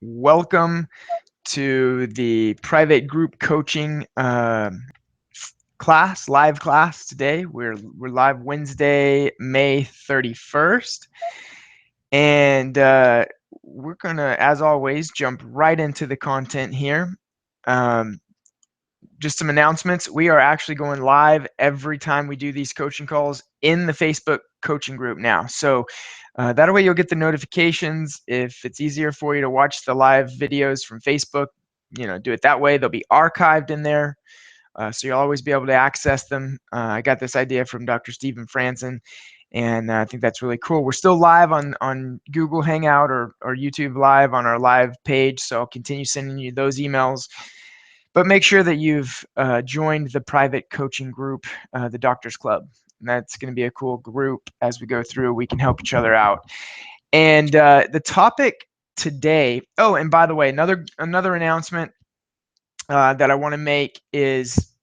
Welcome to the private group coaching class, live class today. We're live Wednesday, May 31st. And we're going to, as always, jump right into the content here. Just some announcements. We are actually going live every time we do these coaching calls in the Facebook coaching group now. So that way you'll get the notifications. If it's easier for you to watch the live videos from Facebook, do it that way. They'll be archived in there. So you'll always be able to access them. I got this idea from Dr. Stephen Franzen, and I think that's really cool. We're still live on Google Hangout or YouTube Live on our live page, so I'll continue sending you those emails. But make sure that you've joined the private coaching group, the Doctors Club. And that's going to be a cool group as we go through. We can help each other out. And the topic today, oh, and by the way, another announcement that I want to make is,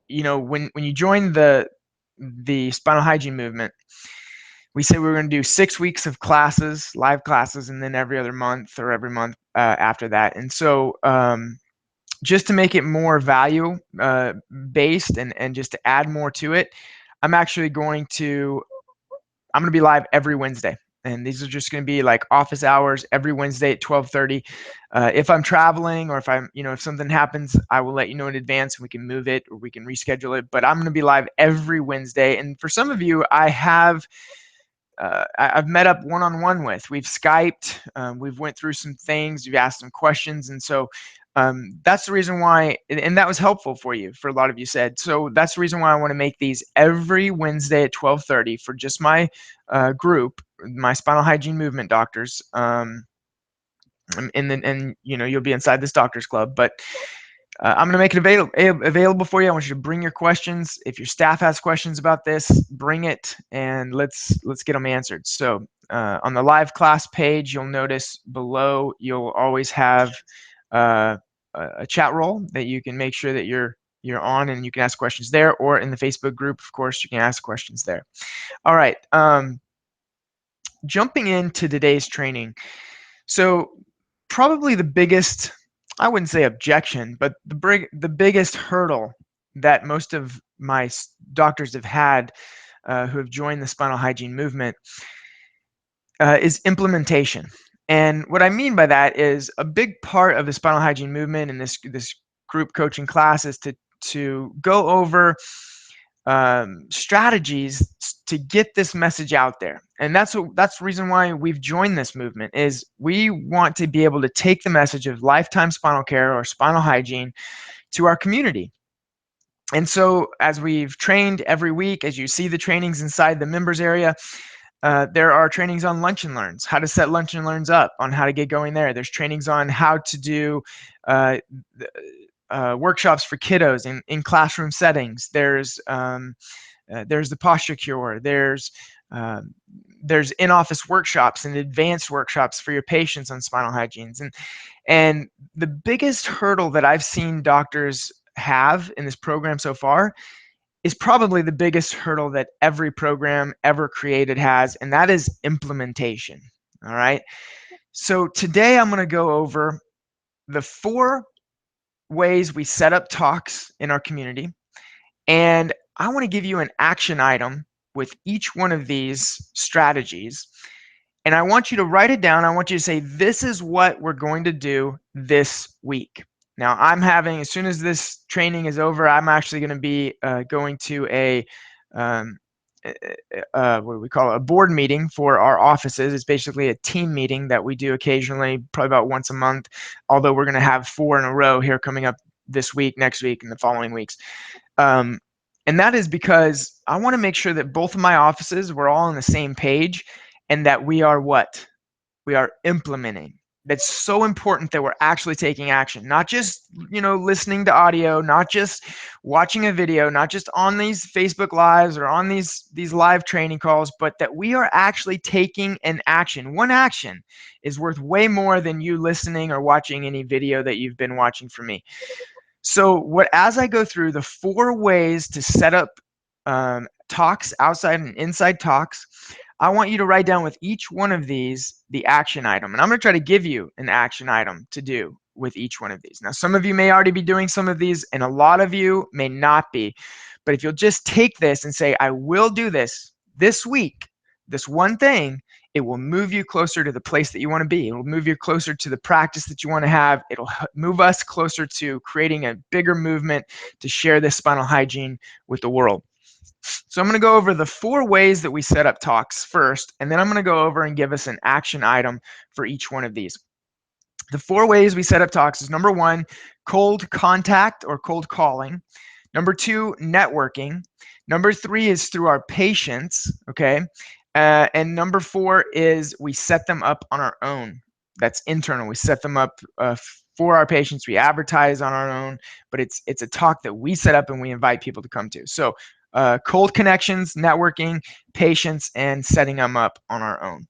when you join the Spinal Hygiene movement, we said we were going to do 6 weeks of classes, live classes, and then every other month or every month after that. And so just to make it more value based and just to add more to it, I'm going to be live every Wednesday. And these are just going to be like office hours every Wednesday at 12:30. If I'm traveling or if something happens, I will let you know in advance and we can move it or we can reschedule it. But I'm going to be live every Wednesday. And for some of you, I've met up one-on-one with. We've Skyped. We've went through some things. You've asked some questions. And so that's the reason why, and that was helpful for you, for a lot of you said. So that's the reason why I want to make these every Wednesday at 12:30 for just my group, my Spinal Hygiene Movement doctors. And you'll be inside this doctors club. But I'm going to make it available for you. I want you to bring your questions. If your staff has questions about this, bring it and let's get them answered. So on the live class page, you'll notice below you'll always have a chat role that you can make sure that you're on and you can ask questions there, or in the Facebook group, of course, you can ask questions there. All right. Jumping into today's training. So probably the biggest, I wouldn't say objection, but the biggest hurdle that most of my doctors have had who have joined the Spinal Hygiene movement is implementation. And what I mean by that is a big part of the Spinal Hygiene movement and this group coaching class is to go over strategies to get this message out there. And that's the reason why we've joined this movement, is we want to be able to take the message of lifetime spinal care or spinal hygiene to our community. And so as we've trained every week, as you see the trainings inside the members area, there are trainings on lunch and learns, how to set lunch and learns up, on how to get going there. There's trainings on how to do workshops for kiddos in classroom settings. There's the posture cure. There's in-office workshops and advanced workshops for your patients on spinal hygienes. And the biggest hurdle that I've seen doctors have in this program so far is probably the biggest hurdle that every program ever created has, and that is implementation. All right. So today I'm going to go over the 4 ways we set up talks in our community, and I want to give you an action item with each one of these strategies, and I want you to write it down. I want you to say, this is what we're going to do this week. Now, as soon as this training is over, I'm actually going to be going to what do we call it? A board meeting for our offices. It's basically a team meeting that we do occasionally, probably about once a month, although we're going to have 4 in a row here coming up this week, next week, and the following weeks. And that is because I want to make sure that both of my offices, we're all on the same page, and that we are what? We are implementing. That's so important that we're actually taking action, not just, listening to audio, not just watching a video, not just on these Facebook lives or on these live training calls, but that we are actually taking an action. One action is worth way more than you listening or watching any video that you've been watching from me. So as I go through the 4 ways to set up talks, outside and inside talks, I want you to write down with each one of these the action item. And I'm going to try to give you an action item to do with each one of these. Now, some of you may already be doing some of these, and a lot of you may not be. But if you'll just take this and say, I will do this week, this one thing, it will move you closer to the place that you want to be. It will move you closer to the practice that you want to have. It'll move us closer to creating a bigger movement to share this spinal hygiene with the world. So I'm going to go over the 4 ways that we set up talks first, and then I'm going to go over and give us an action item for each one of these. The 4 ways we set up talks is number 1, cold contact or cold calling. Number 2, networking. Number 3 is through our patients, okay? And number 4 is we set them up on our own. That's internal. We set them up for our patients. We advertise on our own, but it's a talk that we set up and we invite people to come to. So cold connections, networking, patients, and setting them up on our own.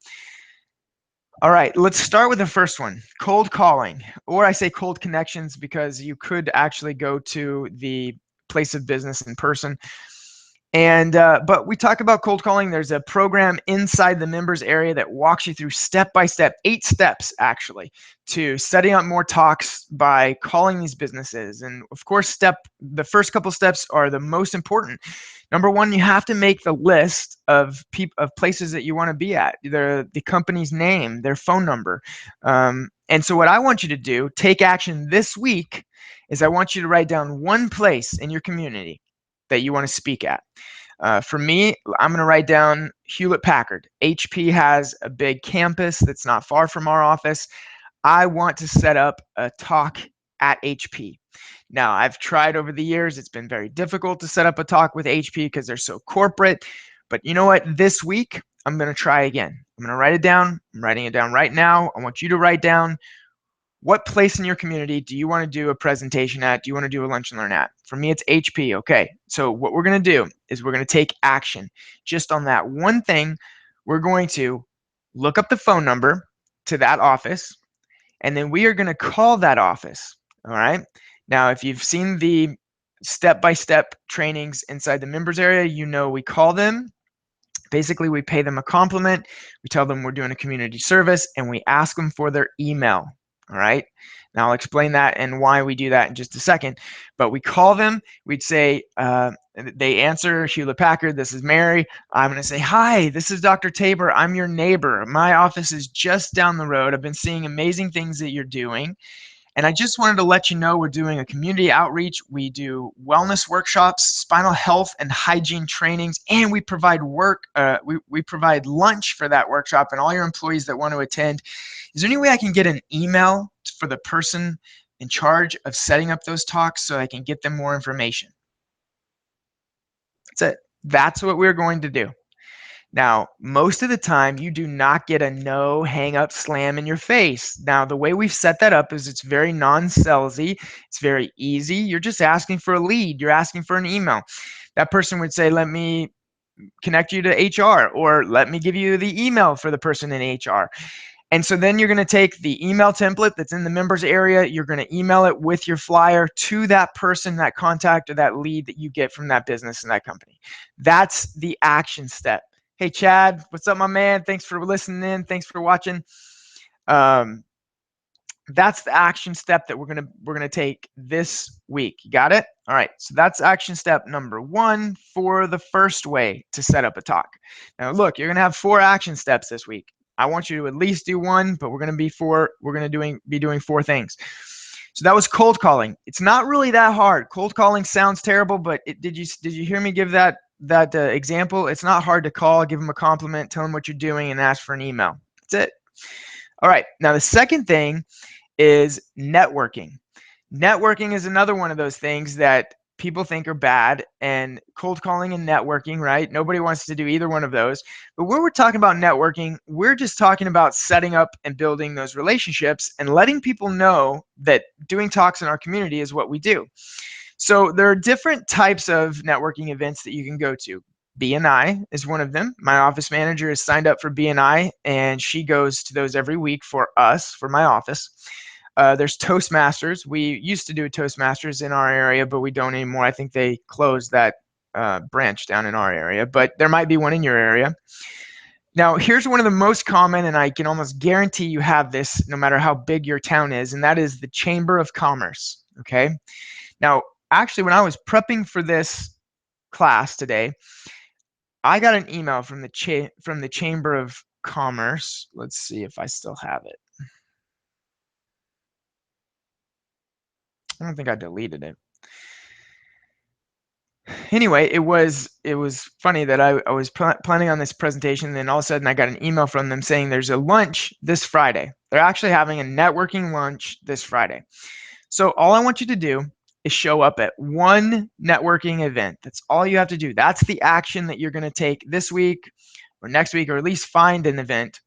All right, let's start with the first one, cold calling, or I say cold connections because you could actually go to the place of business in person. And but we talk about cold calling. There's a program inside the members area that walks you through step by step, 8 steps actually, to setting up more talks by calling these businesses. And of course, the first couple steps are the most important. Number 1, you have to make the list of places that you want to be at, the company's name, their phone number. And so what I want you to do, take action this week, is I want you to write down one place in your community that you want to speak at. For me, I'm going to write down Hewlett Packard. HP has a big campus that's not far from our office. I want to set up a talk at HP. Now, I've tried over the years. It's been very difficult to set up a talk with HP because they're so corporate. But you know what? This week, I'm going to try again. I'm going to write it down. I'm writing it down right now. I want you to write down, what place in your community do you want to do a presentation at? Do you want to do a lunch and learn at? For me, it's HP. Okay, so what we're going to do is we're going to take action just on that one thing. We're going to look up the phone number to that office, and then we are going to call that office. All right. Now, if you've seen the step-by-step trainings inside the members area, you know we call them. Basically, we pay them a compliment. We tell them we're doing a community service, and we ask them for their email. All right. Now I'll explain that and why we do that in just a second. But we call them. We'd say, they answer, Hewlett Packard, this is Mary. I'm going to say, hi, this is Dr. Tabor. I'm your neighbor. My office is just down the road. I've been seeing amazing things that you're doing. And I just wanted to let you know we're doing a community outreach. We do wellness workshops, spinal health and hygiene trainings, and we provide we provide lunch for that workshop and all your employees that want to attend. Is there any way I can get an email for the person in charge of setting up those talks so I can get them more information? That's it. That's what we're going to do. Now, most of the time, you do not get a no hang up slam in your face. Now, the way we've set that up is it's very non-salesy. It's very easy. You're just asking for a lead. You're asking for an email. That person would say, let me connect you to HR, or let me give you the email for the person in HR. And so then you're going to take the email template that's in the members area. You're going to email it with your flyer to that person, that contact, or that lead that you get from that business and that company. That's the action step. Hey, Chad, what's up, my man? Thanks for listening in. Thanks for watching. That's the action step that we're gonna take this week. You got it? All right. So that's action step number 1 for the first way to set up a talk. Now, look, you're gonna have 4 action steps this week. I want you to at least do 1, but we're gonna be doing 4 things. So that was cold calling. It's not really that hard. Cold calling sounds terrible, but did you hear me give that example? It's not hard to call, give them a compliment, tell them what you're doing, and ask for an email. That's it. All right. Now the second thing is networking. Networking is another one of those things that people think are bad, and cold calling and networking, right? Nobody wants to do either one of those. But when we're talking about networking, we're just talking about setting up and building those relationships and letting people know that doing talks in our community is what we do. So there are different types of networking events that you can go to. BNI is one of them. My office manager is signed up for BNI, and she goes to those every week for us, for my office. There's Toastmasters. We used to do Toastmasters in our area, but we don't anymore. I think they closed that branch down in our area, but there might be one in your area. Now, here's one of the most common, and I can almost guarantee you have this no matter how big your town is, and that is the Chamber of Commerce. Okay. Now, actually, when I was prepping for this class today, I got an email from the Chamber of Commerce. Let's see if I still have it. I don't think I deleted it. Anyway, it was funny that I was planning on this presentation, and then all of a sudden I got an email from them saying there's a lunch this Friday. They're actually having a networking lunch this Friday. So all I want you to do is show up at one networking event. That's all you have to do. That's the action that you're going to take this week or next week, or at least find an event.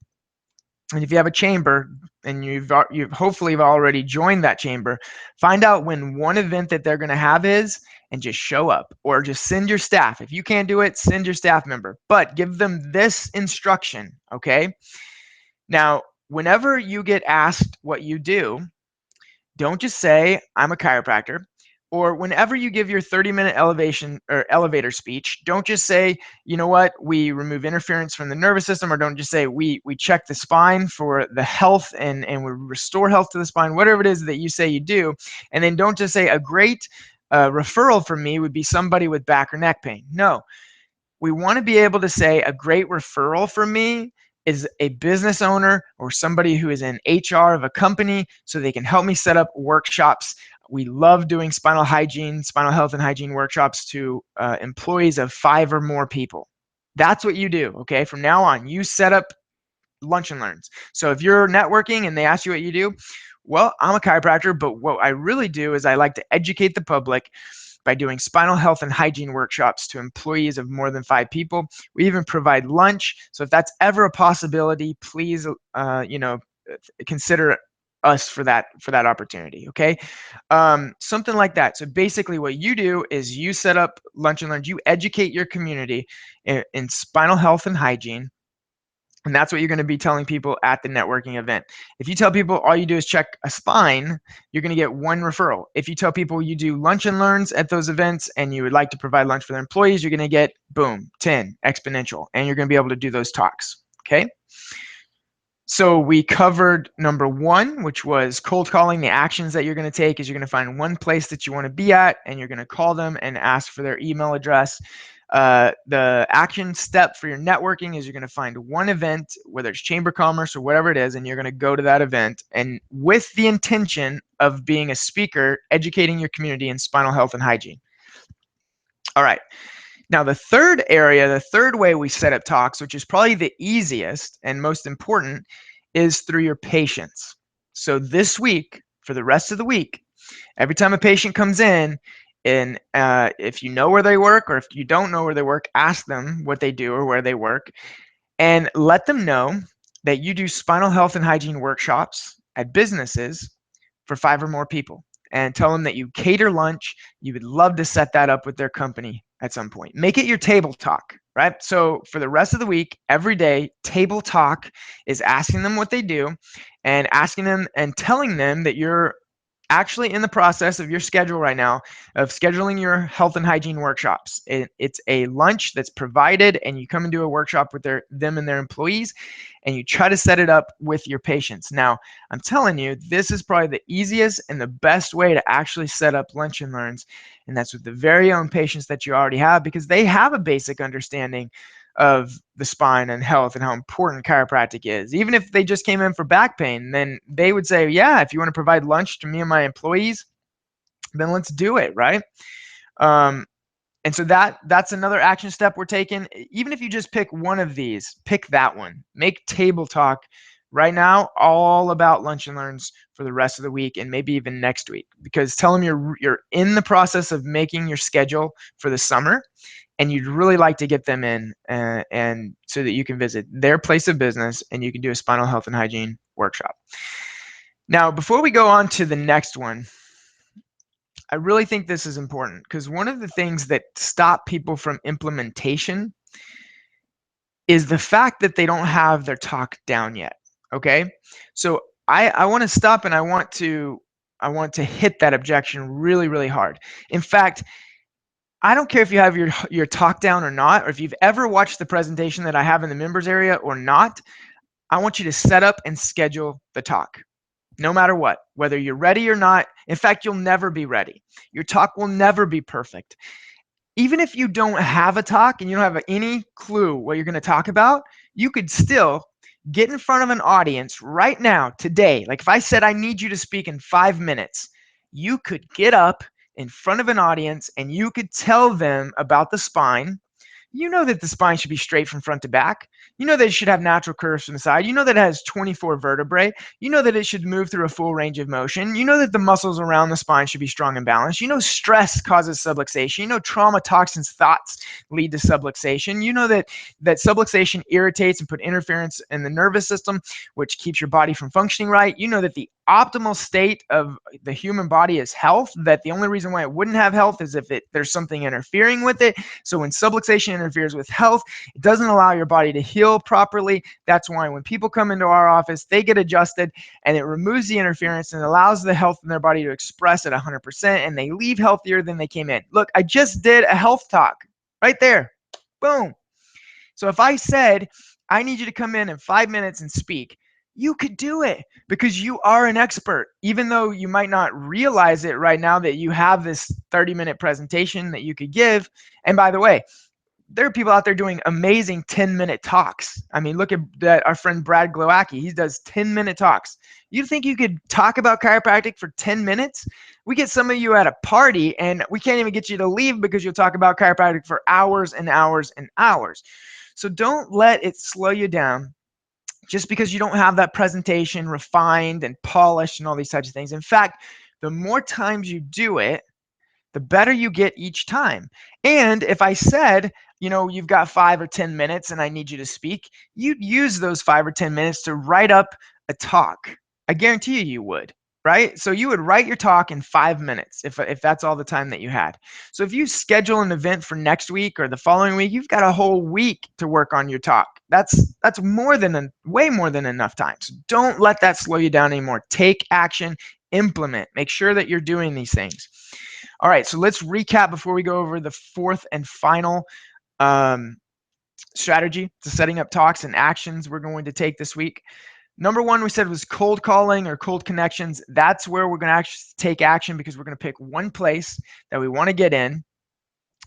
And if you have a chamber and you've hopefully already joined that chamber, find out when one event that they're going to have is, and just show up, or just send your staff. If you can't do it, send your staff member, but give them this instruction. Okay. Now, whenever you get asked what you do, don't just say, I'm a chiropractor. Or whenever you give your 30-minute elevation or elevator speech, don't just say, you know what, we remove interference from the nervous system, or don't just say we check the spine for the health and we restore health to the spine, whatever it is that you say you do. And then don't just say a great referral from me would be somebody with back or neck pain. No, we want to be able to say a great referral from me is a business owner or somebody who is in HR of a company so they can help me set up workshops. We love doing spinal health and hygiene workshops to employees of 5 or more people. That's what you do. Okay. From now on, you set up lunch and learns. So if you're networking and they ask you what you do, well, I'm a chiropractor, but what I really do is I like to educate the public by doing spinal health and hygiene workshops to employees of more than 5 people. We even provide lunch. So if that's ever a possibility, please, consider us for that opportunity. Okay. Something like that. So basically what you do is you set up lunch and learns, you educate your community in spinal health and hygiene. And that's what you're going to be telling people at the networking event. If you tell people all you do is check a spine, you're going to get 1 referral. If you tell people you do lunch and learns at those events and you would like to provide lunch for their employees, you're going to get, boom, 10 exponential. And you're going to be able to do those talks. Okay. So we covered number 1, which was cold calling. The actions that you're going to take is you're going to find one place that you want to be at, and you're going to call them and ask for their email address. The action step for your networking is you're going to find one event, whether it's chamber commerce or whatever it is, and you're going to go to that event, and with the intention of being a speaker, educating your community in spinal health and hygiene. All right. Now, the third area, the third way we set up talks, which is probably the easiest and most important, is through your patients. So this week, for the rest of the week, every time a patient comes in, and if you know where they work or if you don't know where they work, ask them what they do or where they work, and let them know that you do spinal health and hygiene workshops at businesses for 5 or more people, and tell them that you cater lunch. You would love to set that up with their company at some point. Make it your table talk, right? So for the rest of the week, every day, table talk is asking them what they do and asking them and telling them that you're actually in the process of your schedule right now of scheduling your health and hygiene workshops. It's a lunch that's provided, and you come and do a workshop with them and their employees, and you try to set it up with your patients. Now, I'm telling you, this is probably the easiest and the best way to actually set up lunch and learns, and that's with the very own patients that you already have, because they have a basic understanding of the spine and health and how important chiropractic is. Even if they just came in for back pain, then they would say, yeah, if you want to provide lunch to me and my employees, then let's do it, right? Um, and so that's another action step we're taking. Even if you just pick one of these, pick that one. Make table talk right now all about lunch and learns for the rest of the week, and maybe even next week, because tell them you're in the process of making your schedule for the summer, and you'd really like to get them in, and so that you can visit their place of business and you can do a spinal health and hygiene workshop. Now, before we go on to the next one, I really think this is important, because one of the things that stop people from implementation is the fact that they don't have their talk down yet. Okay. So I want to stop, and I want to hit that objection really, really hard. In fact, I don't care if you have your talk down or not, or if you've ever watched the presentation that I have in the members area or not. I want you to set up and schedule the talk. No matter what, whether you're ready or not. In fact, you'll never be ready. Your talk will never be perfect. Even if you don't have a talk and you don't have any clue what you're going to talk about, you could still get in front of an audience right now, today. Like if I said, I need you to speak in 5 minutes, you could get up in front of an audience and you could tell them about the spine. You know that the spine should be straight from front to back. You know that it should have natural curves from the side. You know that it has 24 vertebrae. You know that it should move through a full range of motion. You know that the muscles around the spine should be strong and balanced. You know stress causes subluxation. You know trauma, toxins, thoughts lead to subluxation. You know that subluxation irritates and put interference in the nervous system, which keeps your body from functioning right. You know that the optimal state of the human body is health, that the only reason why it wouldn't have health is if there's something interfering with it. So when subluxation interferes with health, it doesn't allow your body to heal properly. That's why when people come into our office, they get adjusted and it removes the interference and allows the health in their body to express at 100%, and they leave healthier than they came in. Look, I just did a health talk right there. Boom. So if I said, I need you to come in 5 minutes and speak, you could do it because you are an expert, even though you might not realize it right now that you have this 30-minute presentation that you could give. And by the way, there are people out there doing amazing 10-minute talks. I mean, look at that, our friend Brad Glowacki. He does 10-minute talks. You think you could talk about chiropractic for 10 minutes? We get some of you at a party and we can't even get you to leave because you'll talk about chiropractic for hours and hours and hours. So don't let it slow you down just because you don't have that presentation refined and polished and all these types of things. In fact, the more times you do it, the better you get each time. And if I said, you've got 5 or 10 minutes and I need you to speak, you'd use those 5 or 10 minutes to write up a talk. I guarantee you would, right? So you would write your talk in 5 minutes if that's all the time that you had. So if you schedule an event for next week or the following week, you've got a whole week to work on your talk. That's way more than enough time. So don't let that slow you down anymore. Take action, implement, make sure that you're doing these things. All right, so let's recap before we go over the fourth and final strategy to setting up talks and actions we're going to take this week. Number one, we said was cold calling or cold connections. That's where we're going to actually take action because we're going to pick one place that we want to get in.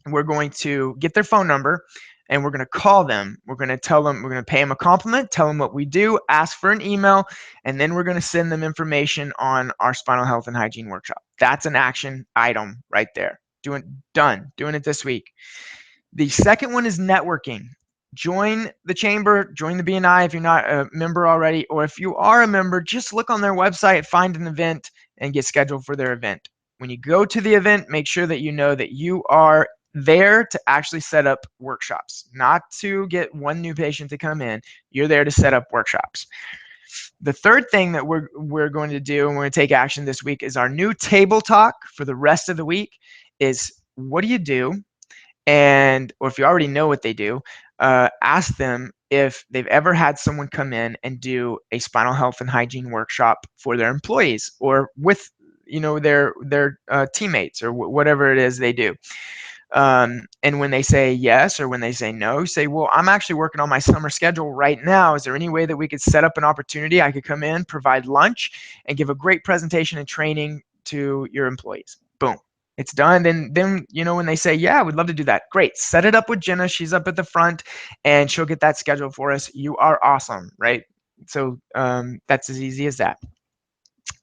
We're going to get their phone number and we're going to call them. We're going to tell them, we're going to pay them a compliment, tell them what we do, ask for an email, and then we're going to send them information on our spinal health and hygiene workshop. That's an action item right there. Doing it this week. The second one is networking. Join the chamber, join the BNI if you're not a member already, or if you are a member, just look on their website, find an event, and get scheduled for their event. When you go to the event, make sure that you know that you are there to actually set up workshops, not to get one new patient to come in. You're there to set up workshops. The third thing that we're going to do and we're going to take action this week is our new table talk for the rest of the week is what do you do? Or if you already know what they do, ask them if they've ever had someone come in and do a spinal health and hygiene workshop for their employees or with their teammates or whatever it is they do. And when they say yes or when they say no, say, well, I'm actually working on my summer schedule right now. Is there any way that we could set up an opportunity? I could come in, provide lunch, and give a great presentation and training to your employees. Boom. It's done. Then when they say, yeah, we'd love to do that. Great. Set it up with Jenna. She's up at the front and she'll get that scheduled for us. You are awesome, right? So that's as easy as that.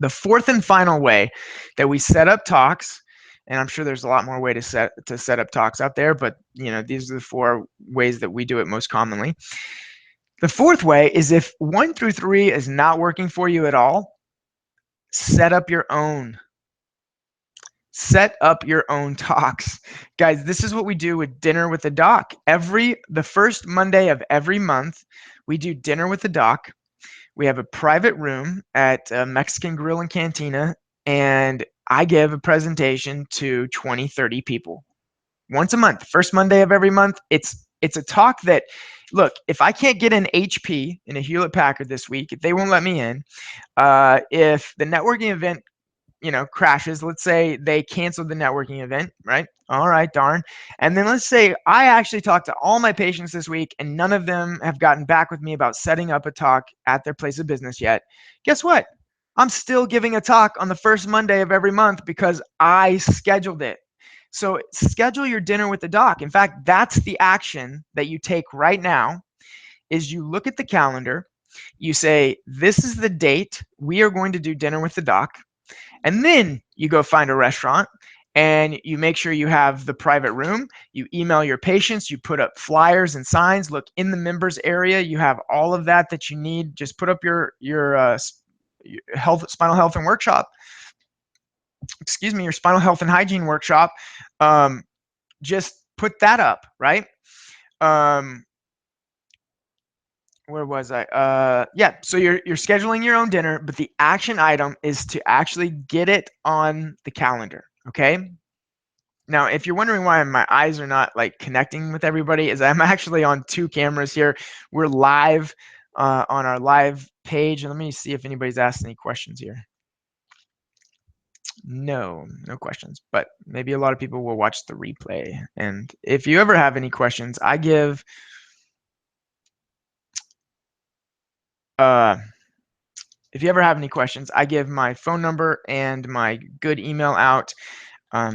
The fourth and final way that we set up talks, and I'm sure there's a lot more way to set up talks out there, but these are the 4 ways that we do it most commonly. The fourth way is if 1 through 3 is not working for you at all, set up your own. Set up your own talks. Guys, this is what we do with Dinner with the Doc. The first Monday of every month, we do Dinner with the Doc. We have a private room at Mexican Grill and Cantina, and I give a presentation to 20, 30 people once a month. First Monday of every month. It's a talk that, look, if I can't get an HP in a Hewlett Packard this week, if they won't let me in, if the networking event crashes. Let's say they canceled the networking event, right? All right, darn. And then let's say I actually talked to all my patients this week and none of them have gotten back with me about setting up a talk at their place of business yet. Guess what? I'm still giving a talk on the first Monday of every month because I scheduled it. So schedule your dinner with the doc. In fact, that's the action that you take right now is you look at the calendar, you say, this is the date we are going to do dinner with the doc. And then you go find a restaurant and you make sure you have the private room. You email your patients, you put up flyers and signs. Look, in the members area, you have all of that you need. Just put up your spinal health and workshop. Excuse me, your spinal health and hygiene workshop. Just put that up, right? Where was I? Yeah. So you're scheduling your own dinner, but the action item is to actually get it on the calendar. Okay. Now, if you're wondering why my eyes are not like connecting with everybody, is I'm actually on two cameras here. We're live on our live page. And let me see if anybody's asked any questions here. No questions, but maybe a lot of people will watch the replay. And if you ever have any questions, I give if you ever have any questions, I give my phone number and my good email out.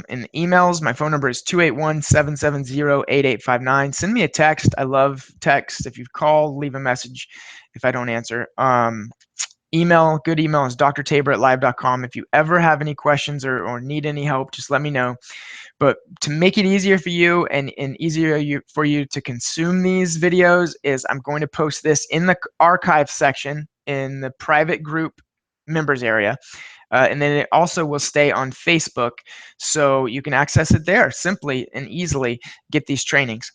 In the emails, my phone number is 281-770-8859. Send me a text. I love text. If you call, leave a message if I don't answer. Good email is drtabor@live.com. If you ever have any questions or need any help, just let me know. But to make it easier for you and easier for you to consume these videos is I'm going to post this in the archive section in the private group members area. And then it also will stay on Facebook, so you can access it there simply and easily get these trainings.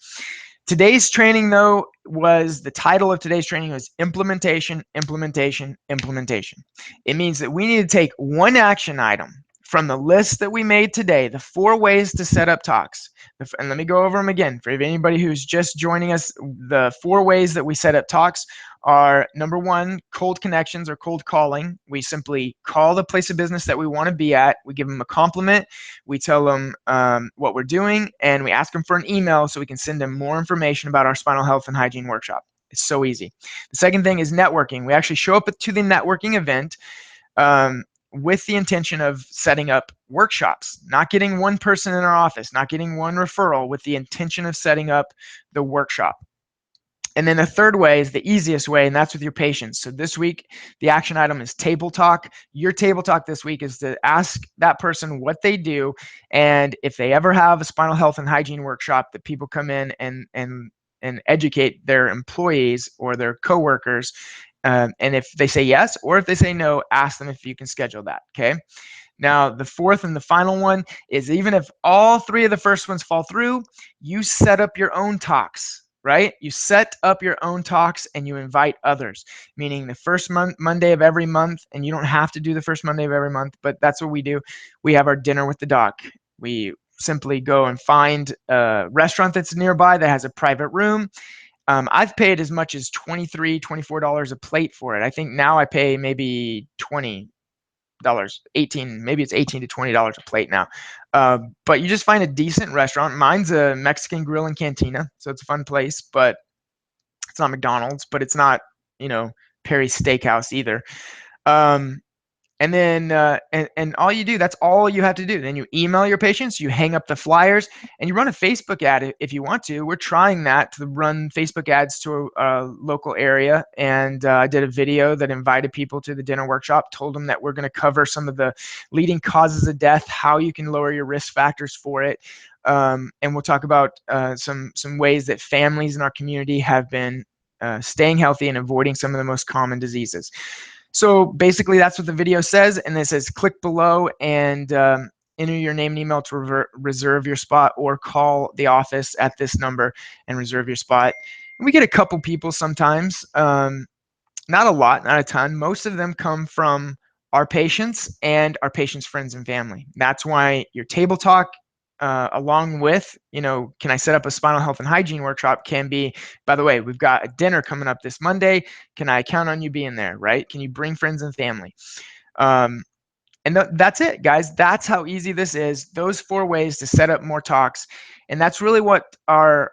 Today's training, though, the title of today's training was implementation, implementation, implementation. It means that we need to take one action item from the list that we made today, the 4 ways to set up talks. And let me go over them again. For anybody who's just joining us, the 4 ways that we set up talks are: number 1, cold connections or cold calling. We simply call the place of business that we want to be at. We give them a compliment. We tell them what we're doing, and we ask them for an email so we can send them more information about our spinal health and hygiene workshop. It's so easy. The second thing is networking. We actually show up to the networking event with the intention of setting up workshops, not getting one person in our office, not getting one referral, with the intention of setting up the workshop. And then the third way is the easiest way, and that's with your patients. So this week, the action item is table talk. Your table talk this week is to ask that person what they do, and if they ever have a spinal health and hygiene workshop, that people come in and educate their employees or their coworkers. And if they say yes, or if they say no, ask them if you can schedule that. Okay. Now, the fourth and the final one is, even if all 3 of the first ones fall through, you set up your own talks, right? You set up your own talks and you invite others, meaning the first Monday of every month, and you don't have to do the first Monday of every month, but that's what we do. We have our dinner with the doc. We simply go and find a restaurant that's nearby that has a private room. I've paid as much as $23, $24 a plate for it. I think now I pay maybe $20, 18, maybe it's $18 to $20 a plate now. But you just find a decent restaurant. Mine's a Mexican grill and cantina, so it's a fun place, but it's not McDonald's, but it's not, Perry's Steakhouse either. And then and all you do, that's all you have to do. Then you email your patients, you hang up the flyers, and you run a Facebook ad if you want to. We're trying that, to run Facebook ads to a local area. And I did a video that invited people to the dinner workshop, told them that we're going to cover some of the leading causes of death, how you can lower your risk factors for it. And we'll talk about some ways that families in our community have been staying healthy and avoiding some of the most common diseases. So basically that's what the video says, and it says click below and enter your name and email to reserve your spot, or call the office at this number and reserve your spot. And we get a couple people sometimes, not a lot, not a ton. Most of them come from our patients and our patients' friends and family. That's why your table talk, along with, can I set up a spinal health and hygiene workshop, can be, by the way, we've got a dinner coming up this Monday. Can I count on you being there, right? Can you bring friends and family? And that's it, guys. That's how easy this is. Those 4 ways to set up more talks. And that's really what our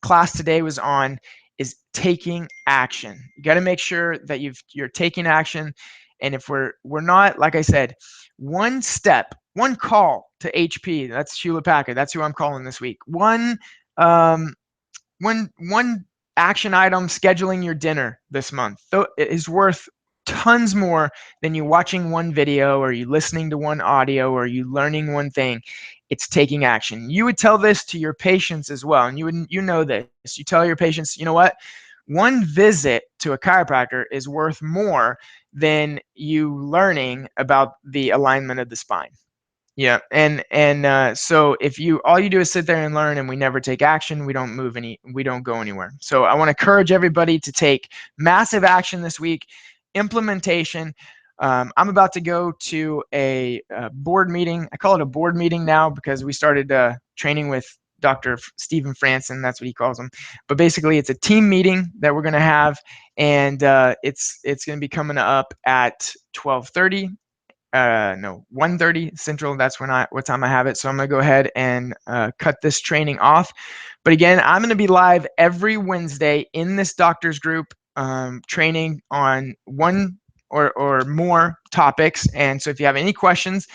class today was on, is taking action. You got to make sure that you're taking action. And if we're not, like I said, one step, one call to HP, that's Hewlett Packard, that's who I'm calling this week. Um, one action item, scheduling your dinner this month, is worth tons more than you watching one video, or you listening to one audio, or you learning one thing. It's taking action. You would tell this to your patients as well, and you know this. You tell your patients, you know what? One visit to a chiropractor is worth more than you learning about the alignment of the spine. Yeah, and so if you all you do is sit there and learn, and we never take action, we don't go anywhere. So I want to encourage everybody to take massive action this week. Implementation. I'm about to go to a board meeting. I call it a board meeting now because we started training with Dr. Stephen Franson. That's what he calls them. But basically, it's a team meeting that we're going to have, and it's going to be coming up at 12:30. No, 1:30 Central. That's what time I have it. So I'm gonna go ahead and cut this training off. But again, I'm gonna be live every Wednesday in this doctor's group, training on one or more topics. And so if you have any questions,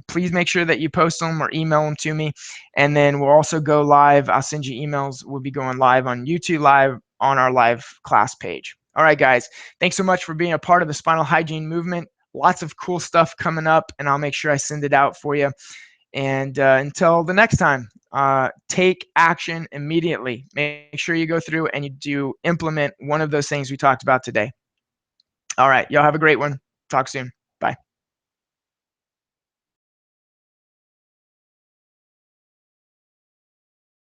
please make sure that you post them or email them to me. And then we'll also go live. I'll send you emails. We'll be going live on YouTube Live on our live class page. All right, guys. Thanks so much for being a part of the Spinal Hygiene movement. Lots of cool stuff coming up, and I'll make sure I send it out for you. And until the next time, take action immediately. Make sure you go through and you do implement one of those things we talked about today. All right, y'all have a great one. Talk soon.